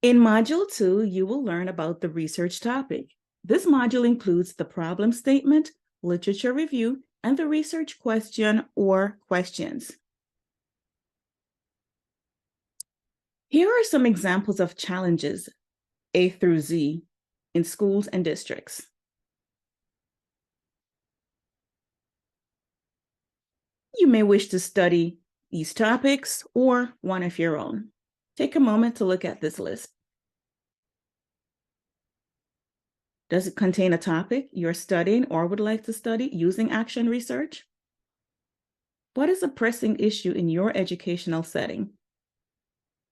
In Module 2, you will learn about the research topic. This module includes the problem statement, literature review, and the research question or questions. Here are some examples of challenges, A through Z, in schools and districts. You may wish to study these topics or one of your own. Take a moment to look at this list. Does it contain a topic you're studying or would like to study using action research? What is a pressing issue in your educational setting?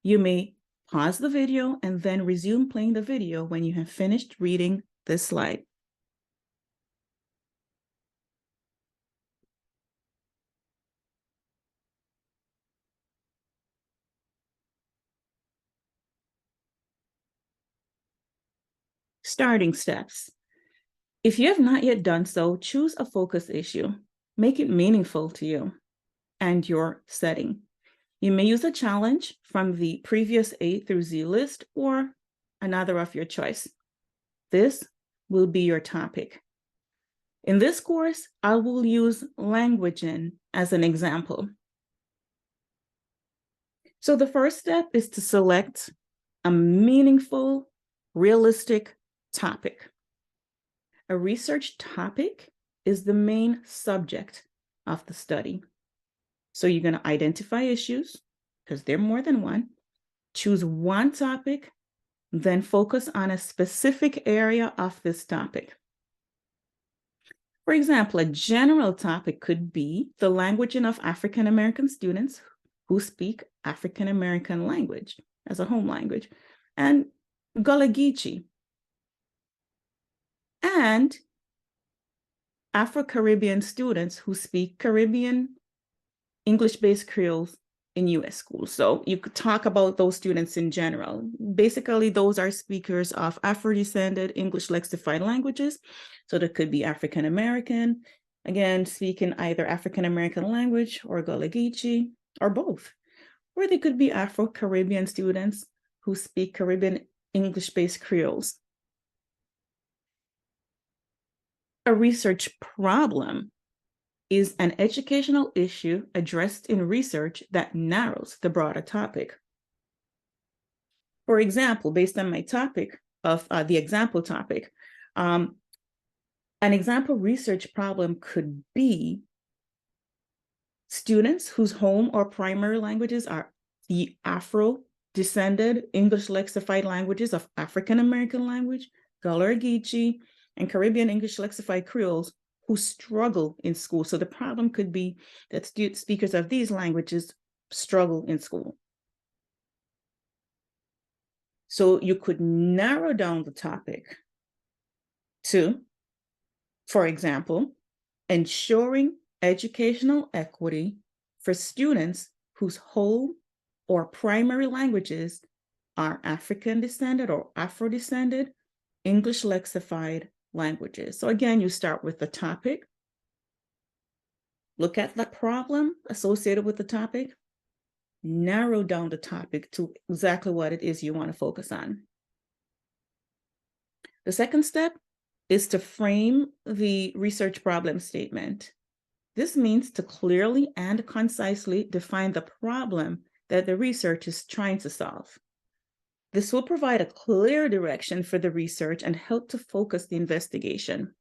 You may pause the video and then resume playing the video when you have finished reading this slide. Starting steps. If you have not yet done so, choose a focus issue. Make it meaningful to you and your setting. You may use a challenge from the previous A through Z list or another of your choice. This will be your topic. In this course, I will use languaging as an example. So the first step is to select a meaningful, realistic topic. A research topic is the main subject of the study. So you're going to identify issues, because there are more than one, choose one topic, then focus on a specific area of this topic. For example, a general topic could be the languaging of African American students who speak African American language as a home language, and Gullah Geechee, and Afro-Caribbean students who speak Caribbean English-based Creoles in US schools. So you could talk about those students in general. Basically, those are speakers of Afro-descended English lexified languages. So there could be African American, again, speaking either African American language or Gullah Geechee, or both. Or they could be Afro-Caribbean students who speak Caribbean English-based Creoles. A research problem is an educational issue addressed in research that narrows the broader topic. For example, based on my topic of the example topic, an example research problem could be students whose home or primary languages are the Afro-descended English lexified languages of African American language, Gullah Geechee, and Caribbean English lexified Creoles who struggle in school. So the problem could be that speakers of these languages struggle in school. So you could narrow down the topic to, for example, ensuring educational equity for students whose home or primary languages are African descended or Afro-descended English lexified languages. So again, you start with the topic, look at the problem associated with the topic, narrow down the topic to exactly what it is you want to focus on. The second step is to frame the research problem statement. This means to clearly and concisely define the problem that the research is trying to solve. This will provide a clear direction for the research and help to focus the investigation.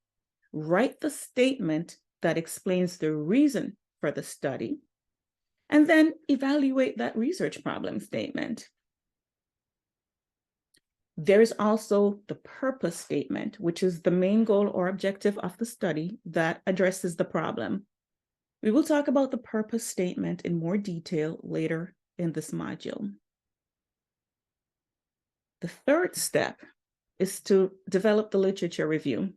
Write the statement that explains the reason for the study, and then evaluate that research problem statement. There is also the purpose statement, which is the main goal or objective of the study that addresses the problem. We will talk about the purpose statement in more detail later in this module. The third step is to develop the literature review.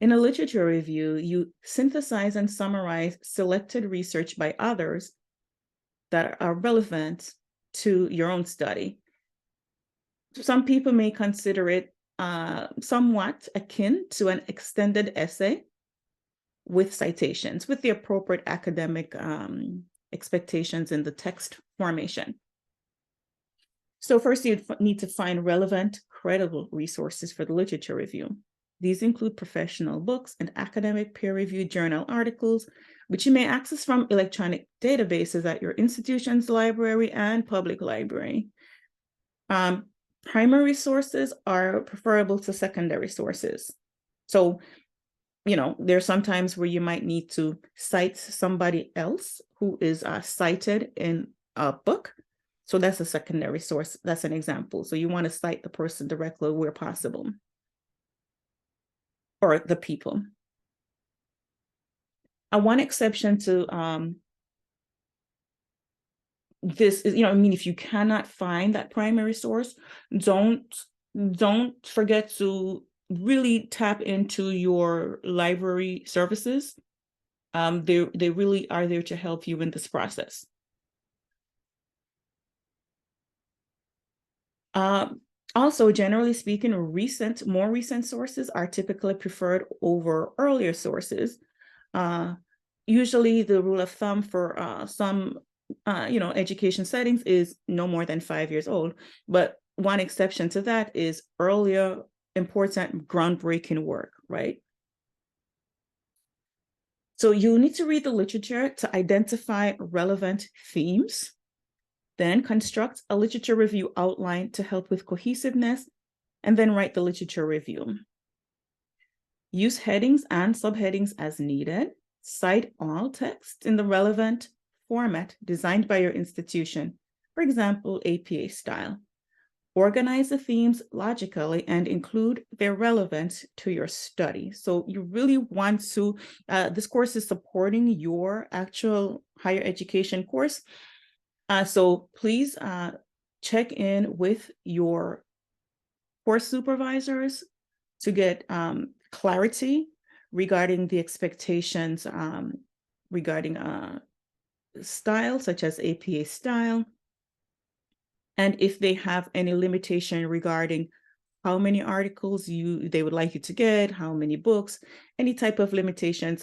In a literature review, you synthesize and summarize selected research by others that are relevant to your own study. Some people may consider it somewhat akin to an extended essay with citations, with the appropriate academic expectations in the text formation. So first, you need to find relevant, credible resources for the literature review. These include professional books and academic peer-reviewed journal articles, which you may access from electronic databases at your institution's library and public library. Primary sources are preferable to secondary sources. So, there's sometimes where you might need to cite somebody else who is cited in a book. So that's a secondary source. That's an example. So you want to cite the person directly where possible, or the people. One exception to this is, if you cannot find that primary source, don't forget to really tap into your library services. They really are there to help you in this process. Also, generally speaking, more recent sources are typically preferred over earlier sources. Usually the rule of thumb for some education settings is no more than 5 years old. But one exception to that is earlier, important, groundbreaking work, right? So you need to read the literature to identify relevant themes, then construct a literature review outline to help with cohesiveness, and then write the literature review. Use headings and subheadings as needed. Cite all text in the relevant format designed by your institution, for example, APA style. Organize the themes logically and include their relevance to your study. So you really want to, this course is supporting your actual higher education course. So please check in with your course supervisors to get clarity regarding the expectations regarding style, such as APA style. And if they have any limitation regarding how many articles they would like you to get, how many books, any type of limitations,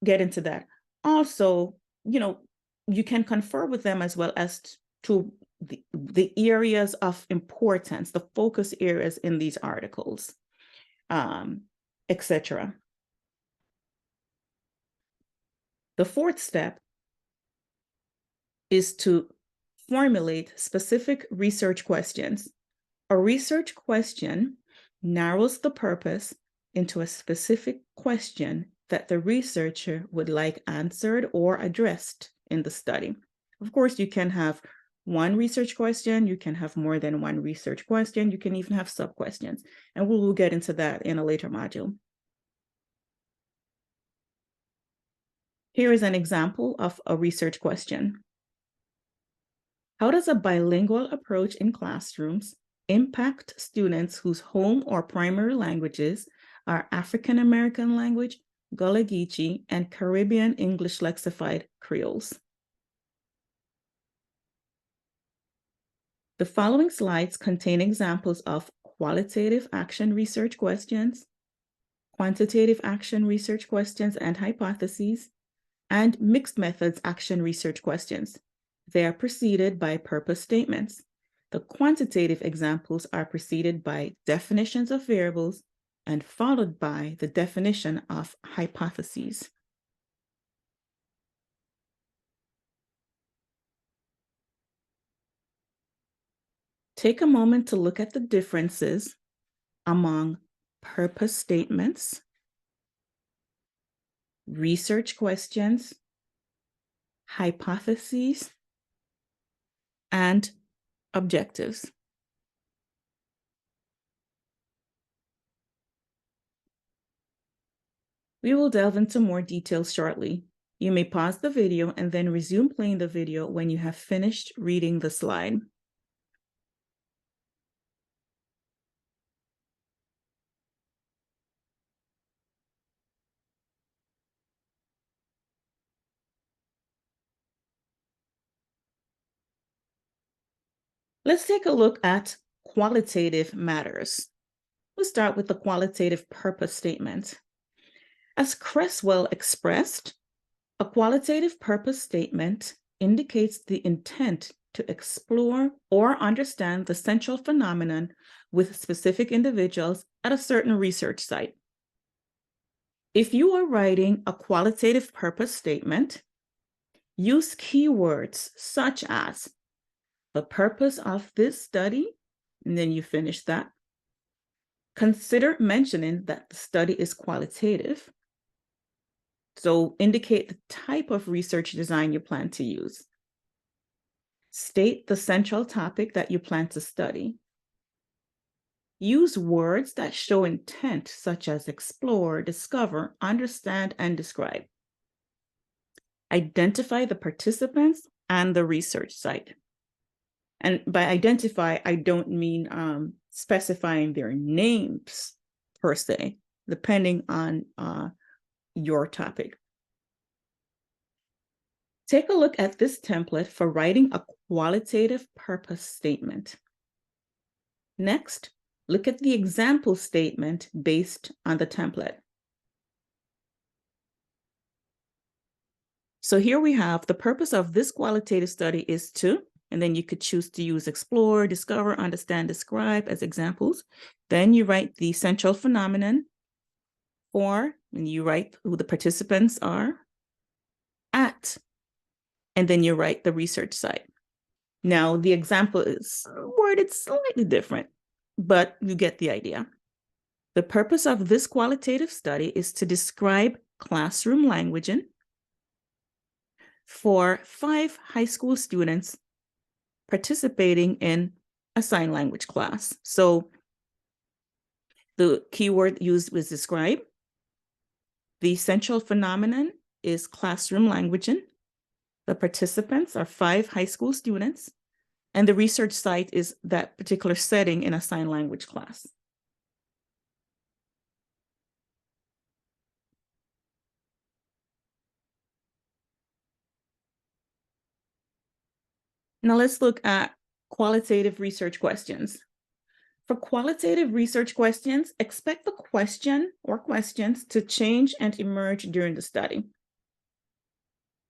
get into that. Also, you can confer with them as well as to the areas of importance, the focus areas in these articles, etc. The fourth step is to formulate specific research questions. A research question narrows the purpose into a specific question that the researcher would like answered or addressed in the study. Of course, you can have one research question, you can have more than one research question, you can even have sub-questions, and we will get into that in a later module. Here is an example of a research question. How does a bilingual approach in classrooms impact students whose home or primary languages are African American language, Gullah Geechee, and Caribbean English lexified Creoles? The following slides contain examples of qualitative action research questions, quantitative action research questions and hypotheses, and mixed methods action research questions. They are preceded by purpose statements. The quantitative examples are preceded by definitions of variables and followed by the definition of hypotheses. Take a moment to look at the differences among purpose statements, research questions, hypotheses, and objectives. We will delve into more details shortly. You may pause the video and then resume playing the video when you have finished reading the slide. Let's take a look at qualitative matters. We'll start with the qualitative purpose statement. As Cresswell expressed, a qualitative purpose statement indicates the intent to explore or understand the central phenomenon with specific individuals at a certain research site. If you are writing a qualitative purpose statement, use keywords such as the purpose of this study, and then you finish that. Consider mentioning that the study is qualitative. So indicate the type of research design you plan to use. State the central topic that you plan to study. Use words that show intent, such as explore, discover, understand, and describe. Identify the participants and the research site. And by identify, I don't mean specifying their names per se, depending on your topic. Take a look at this template for writing a qualitative purpose statement. Next, look at the example statement based on the template. So here we have the purpose of this qualitative study is to, and then you could choose to use explore, discover, understand, describe as examples. Then you write the central phenomenon for, and you write who the participants are at, and then you write the research site. Now, the example is worded slightly different, but you get the idea. The purpose of this qualitative study is to describe classroom languaging for 5 high school students participating in a sign language class. So the keyword used was describe. The central phenomenon is classroom languaging. The participants are 5 high school students, and the research site is that particular setting in a sign language class. Now let's look at qualitative research questions. For qualitative research questions, expect the question or questions to change and emerge during the study.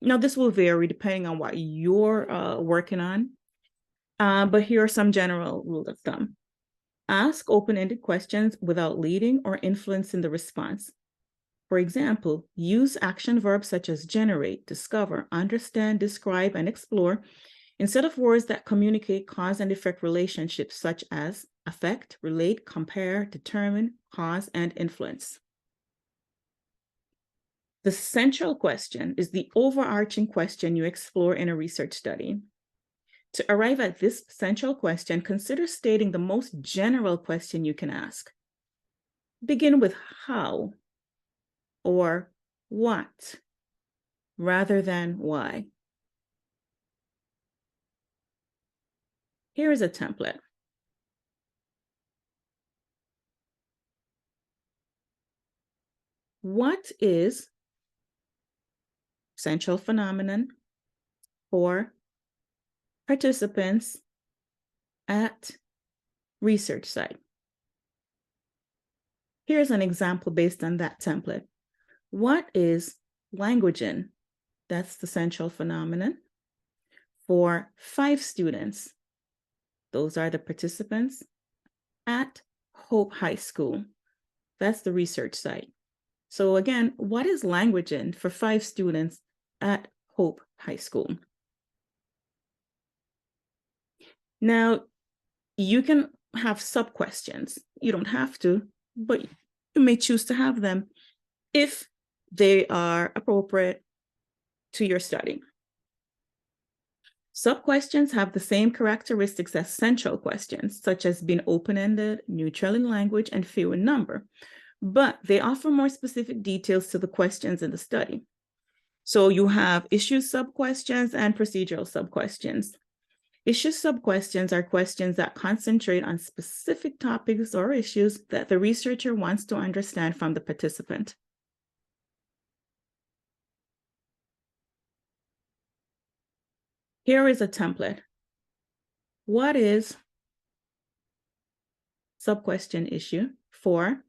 Now, this will vary depending on what you're working on, but here are some general rules of thumb. Ask open-ended questions without leading or influencing the response. For example, use action verbs such as generate, discover, understand, describe, and explore instead of words that communicate cause and effect relationships such as affect, relate, compare, determine, cause, and influence. The central question is the overarching question you explore in a research study. To arrive at this central question, consider stating the most general question you can ask. Begin with how or what rather than why. Here is a template. What is central phenomenon for participants at research site? Here's an example based on that template. What is languaging? That's the central phenomenon for 5 students. Those are the participants at Hope High School. That's the research site. So again, what is languaging for 5 students at Hope High School? Now, you can have sub-questions. You don't have to, but you may choose to have them if they are appropriate to your study. Sub-questions have the same characteristics as central questions, such as being open-ended, neutral in language, and few in number, but they offer more specific details to the questions in the study. So you have issue sub-questions and procedural sub-questions. Issue sub-questions are questions that concentrate on specific topics or issues that the researcher wants to understand from the participant. Here is a template. What is sub-question issue for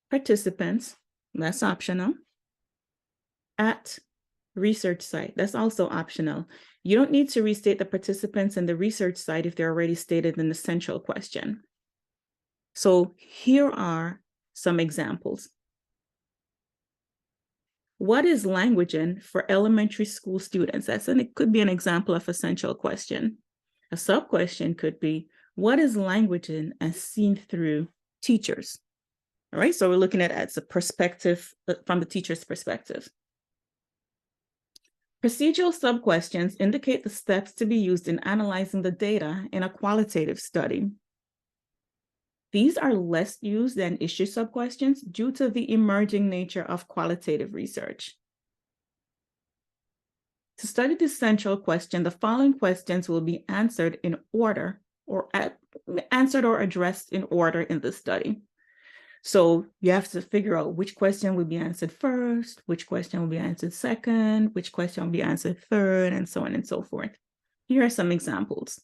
participants? That's optional. At research site, that's also optional. You don't need to restate the participants and the research site if they're already stated in the central question. So here are some examples. What is languaging for elementary school students? It could be an example of a central question. A sub-question could be, what is languaging as seen through teachers? All right, so we're looking at it as a perspective from the teacher's perspective. Procedural sub-questions indicate the steps to be used in analyzing the data in a qualitative study. These are less used than issue sub-questions due to the emerging nature of qualitative research. To study this central question, the following questions will be answered in order or answered or addressed in order in the study. So you have to figure out which question will be answered first, which question will be answered second, which question will be answered third, and so on and so forth. Here are some examples.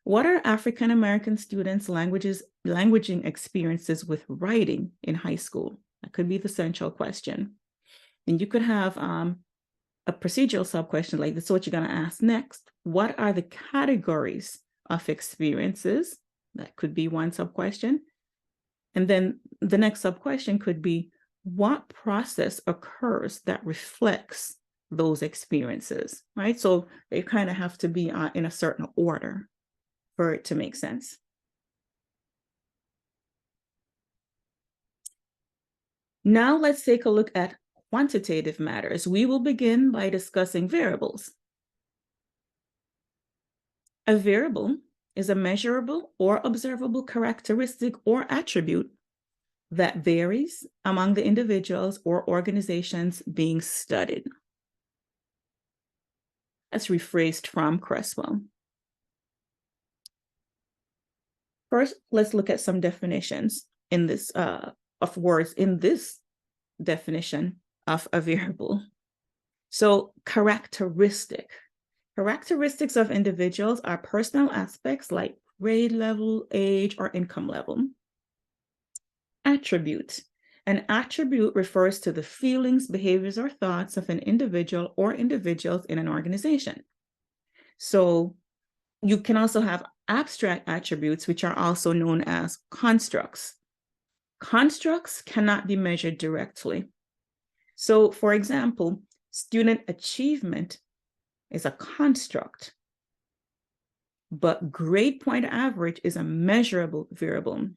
What are African American students' languaging experiences with writing in high school? That could be the central question. And you could have a procedural sub-question like this. So what you're going to ask next, what are the categories of experiences? That could be one sub-question. And then the next sub-question could be, what process occurs that reflects those experiences, right? So they kind of have to be in a certain order for it to make sense. Now let's take a look at quantitative matters. We will begin by discussing variables. A variable is a measurable or observable characteristic or attribute that varies among the individuals or organizations being studied. That's rephrased from Creswell. First, let's look at some definitions in this of words in this definition of a variable. So characteristic. Characteristics of individuals are personal aspects like grade level, age, or income level. Attribute. An attribute refers to the feelings, behaviors, or thoughts of an individual or individuals in an organization. So you can also have abstract attributes, which are also known as constructs. Constructs cannot be measured directly. So, for example, student achievement is a construct, but grade point average is a measurable variable.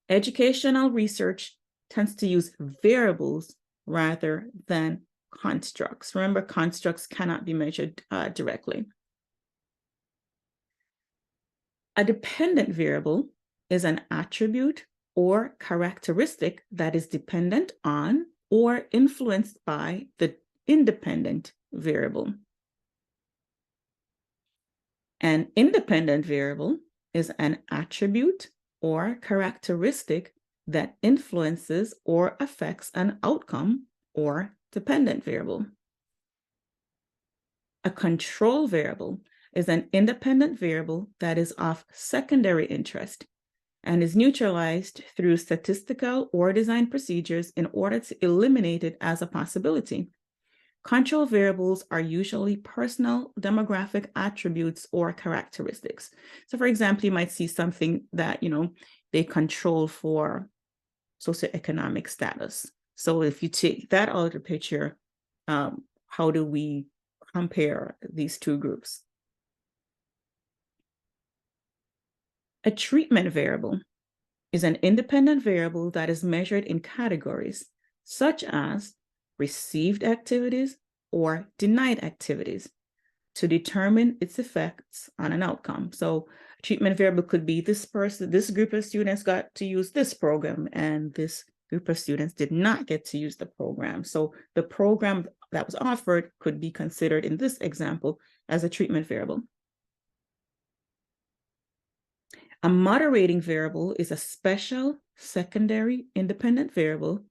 Educational research tends to use variables rather than constructs. Remember, constructs cannot be measured directly. A dependent variable is an attribute or characteristic that is dependent on or influenced by the independent variable. An independent variable is an attribute or characteristic that influences or affects an outcome or dependent variable. A control variable is an independent variable that is of secondary interest and is neutralized through statistical or design procedures in order to eliminate it as a possibility. Control variables are usually personal demographic attributes or characteristics. So for example, you might see something that, they control for socioeconomic status. So if you take that out of the picture, how do we compare these two groups? A treatment variable is an independent variable that is measured in categories, such as received activities or denied activities, to determine its effects on an outcome. So a treatment variable could be this group of students got to use this program, and this group of students did not get to use the program. So the program that was offered could be considered in this example as a treatment variable. A moderating variable is a special secondary independent variable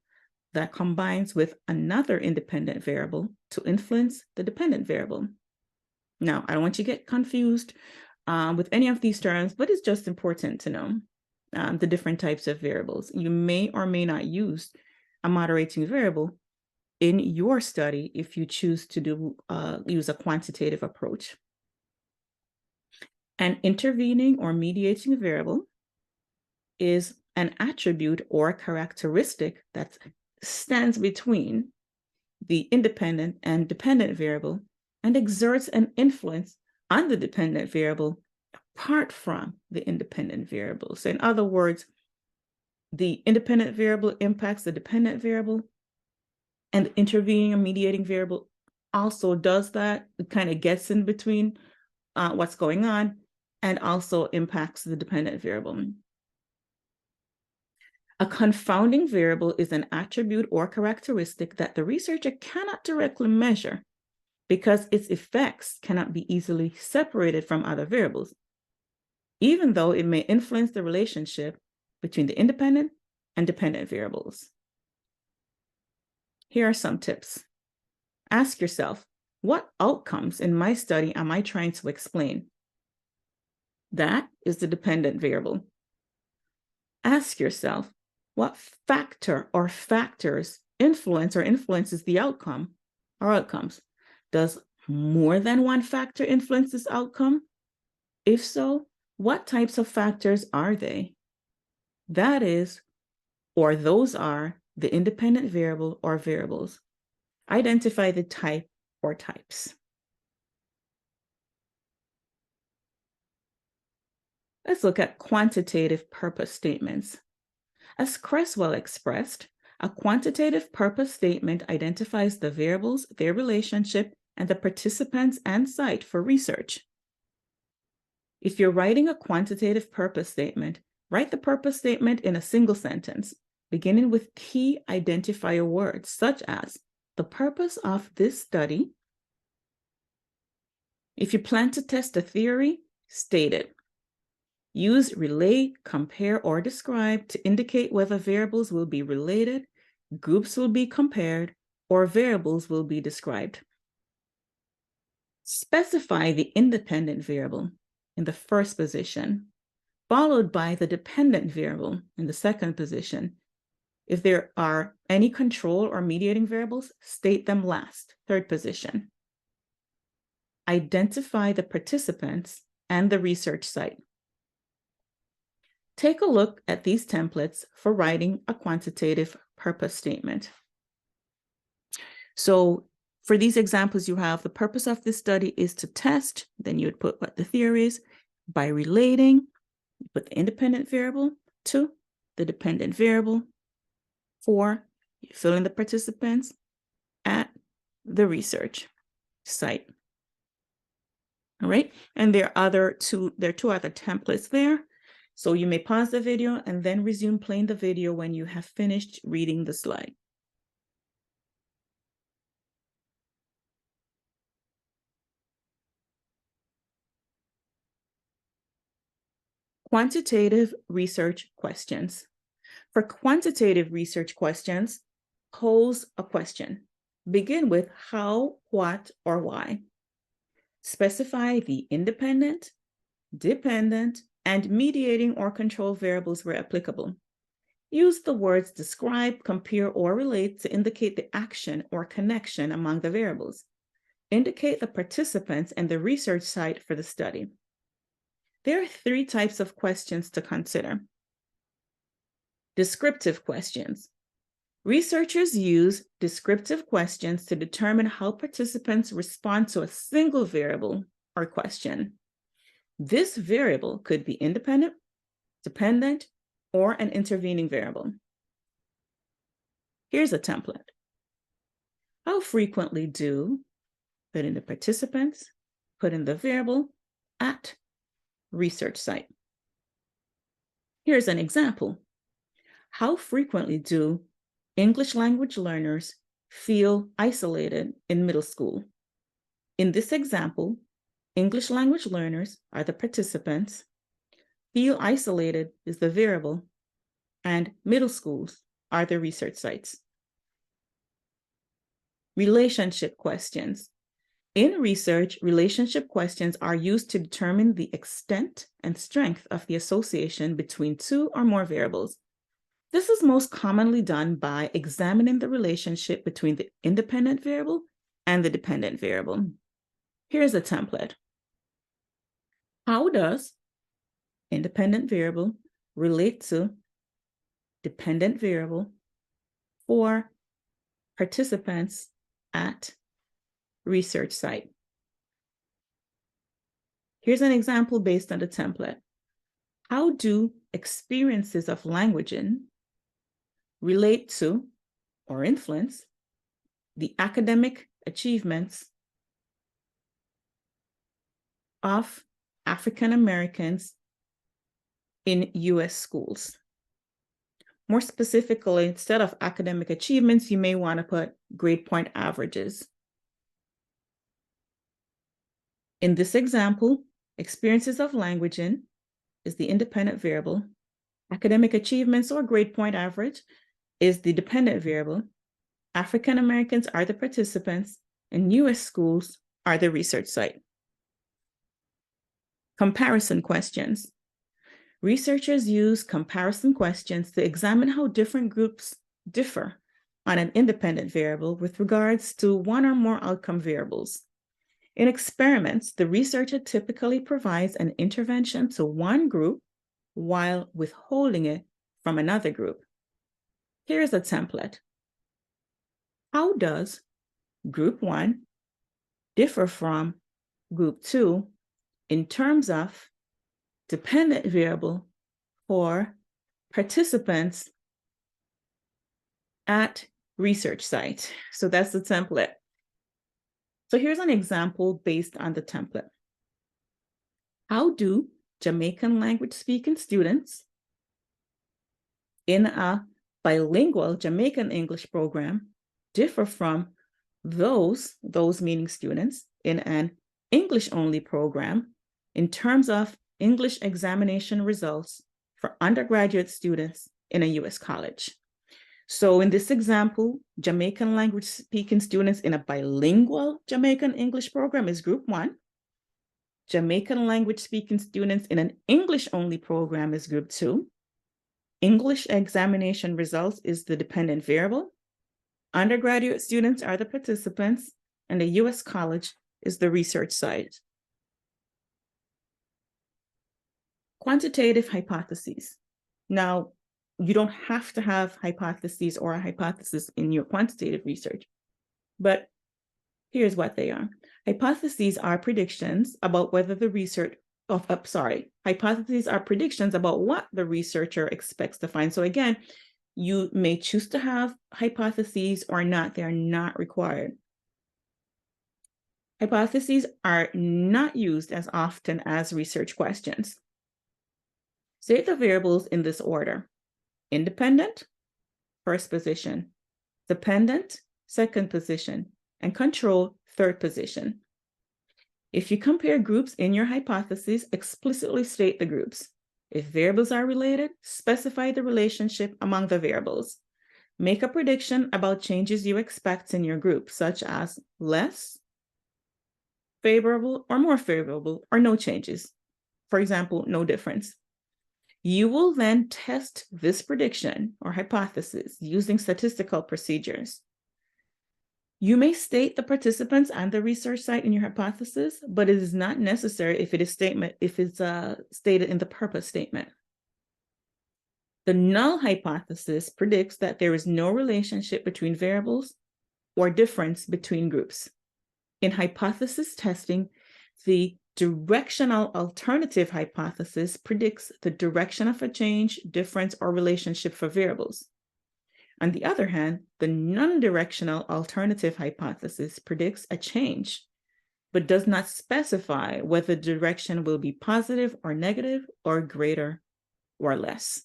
that combines with another independent variable to influence the dependent variable. Now, I don't want you to get confused with any of these terms, but it's just important to know the different types of variables. You may or may not use a moderating variable in your study if you choose to use a quantitative approach. An intervening or mediating variable is an attribute or characteristic that stands between the independent and dependent variable and exerts an influence on the dependent variable apart from the independent variable. So in other words, the independent variable impacts the dependent variable, and the intervening and mediating variable also does that. It kind of gets in between what's going on and also impacts the dependent variable. A confounding variable is an attribute or characteristic that the researcher cannot directly measure because its effects cannot be easily separated from other variables, even though it may influence the relationship between the independent and dependent variables. Here are some tips. Ask yourself, what outcomes in my study am I trying to explain? That is the dependent variable. Ask yourself, what factor or factors influences the outcome or outcomes? Does more than one factor influence this outcome? If so, what types of factors are they? That is, or those are, the independent variable or variables. Identify the type or types. Let's look at quantitative purpose statements. As Creswell expressed, a quantitative purpose statement identifies the variables, their relationship, and the participants and site for research. If you're writing a quantitative purpose statement, write the purpose statement in a single sentence, beginning with key identifier words such as the purpose of this study. If you plan to test a theory, state it. Use relate, compare, or describe to indicate whether variables will be related, groups will be compared, or variables will be described. Specify the independent variable in the first position, followed by the dependent variable in the second position. If there are any control or mediating variables, state them last, third position. Identify the participants and the research site. Take a look at these templates for writing a quantitative purpose statement. So for these examples, you have the purpose of this study is to test, then you would put what the theory is. By relating, you put the independent variable. 2, the dependent variable. 4, you fill in the participants at the research site. All right, and there are two other templates there. So you may pause the video and then resume playing the video when you have finished reading the slide. Quantitative research questions. For quantitative research questions, pose a question. Begin with how, what, or why. Specify the independent, dependent, and mediating or control variables where applicable. Use the words describe, compare, or relate to indicate the action or connection among the variables. Indicate the participants and the research site for the study. There are 3 types of questions to consider. Descriptive questions. Researchers use descriptive questions to determine how participants respond to a single variable or question. This variable could be independent, dependent, or an intervening variable. Here's a template. How frequently do, put in the participants, put in the variable, at research site. Here's an example. How frequently do English language learners feel isolated in middle school? In this example, English language learners are the participants, feel isolated is the variable, and middle schools are the research sites. Relationship questions. In research, relationship questions are used to determine the extent and strength of the association between 2 or more variables. This is most commonly done by examining the relationship between the independent variable and the dependent variable. Here's a template. How does independent variable relate to dependent variable for participants at research site? Here's an example based on the template. How do experiences of languaging relate to or influence the academic achievements of African Americans in US schools? More specifically, instead of academic achievements, you may want to put grade point averages. In this example, experiences of languaging is the independent variable. Academic achievements or grade point average is the dependent variable. African Americans are the participants, and US schools are the research site. Comparison questions. Researchers use comparison questions to examine how different groups differ on an independent variable with regards to one or more outcome variables. In experiments, the researcher typically provides an intervention to one group while withholding it from another group. Here's a template. How does group 1 differ from group 2 in terms of dependent variable for participants at research site? So that's the template. So here's an example based on the template. How do Jamaican language speaking students in a bilingual Jamaican English program differ from those meaning students in an English only program in terms of English examination results for undergraduate students in a US college? So in this example, Jamaican language speaking students in a bilingual Jamaican English program is group 1. Jamaican language speaking students in an English only program is group 2. English examination results is the dependent variable. Undergraduate students are the participants, and the US college is the research site. Quantitative hypotheses. Now, you don't have to have hypotheses or a hypothesis in your quantitative research, but here's what they are. Hypotheses are predictions about whether the hypotheses are predictions about what the researcher expects to find. So again, you may choose to have hypotheses or not. They're not required. Hypotheses are not used as often as research questions. State the variables in this order. Independent, first position. Dependent, second position. And control, third position. If you compare groups in your hypothesis, explicitly state the groups. If variables are related, specify the relationship among the variables. Make a prediction about changes you expect in your group, such as less favorable or more favorable, or no changes. For example, no difference. You will then test this prediction or hypothesis using statistical procedures. You may state the participants and the research site in your hypothesis, but it is not necessary if it's stated in the purpose statement. The null hypothesis predicts that there is no relationship between variables or difference between groups. In hypothesis testing, the directional alternative hypothesis predicts the direction of a change, difference, or relationship for variables. On the other hand, the non-directional alternative hypothesis predicts a change, but does not specify whether the direction will be positive or negative or greater or less.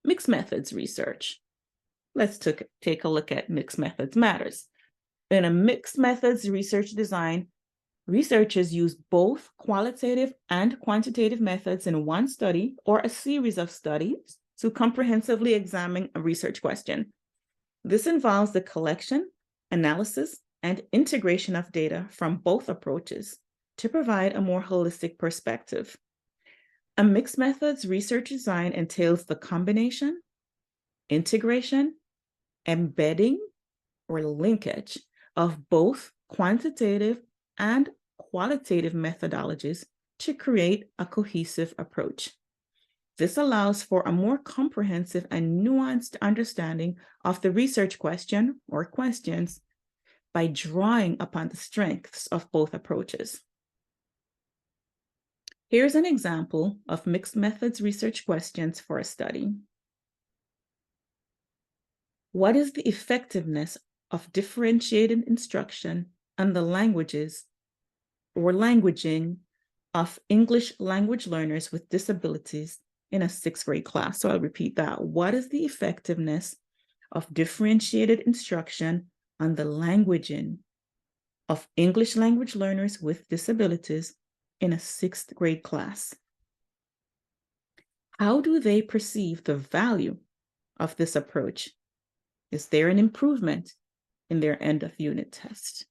Mixed methods research. Let's take a look at mixed methods matters. In a mixed methods research design, researchers use both qualitative and quantitative methods in one study or a series of studies to comprehensively examine a research question. This involves the collection, analysis, and integration of data from both approaches to provide a more holistic perspective. A mixed methods research design entails the combination, integration, embedding, or linkage of both quantitative and qualitative methodologies to create a cohesive approach. This allows for a more comprehensive and nuanced understanding of the research question or questions by drawing upon the strengths of both approaches. Here's an example of mixed methods research questions for a study. What is the effectiveness of differentiated instruction on the languages or languaging of English language learners with disabilities in a 6th grade class? So I'll repeat that. What is the effectiveness of differentiated instruction on the languaging of English language learners with disabilities in a 6th grade class? How do they perceive the value of this approach? Is there an improvement in their end of unit test?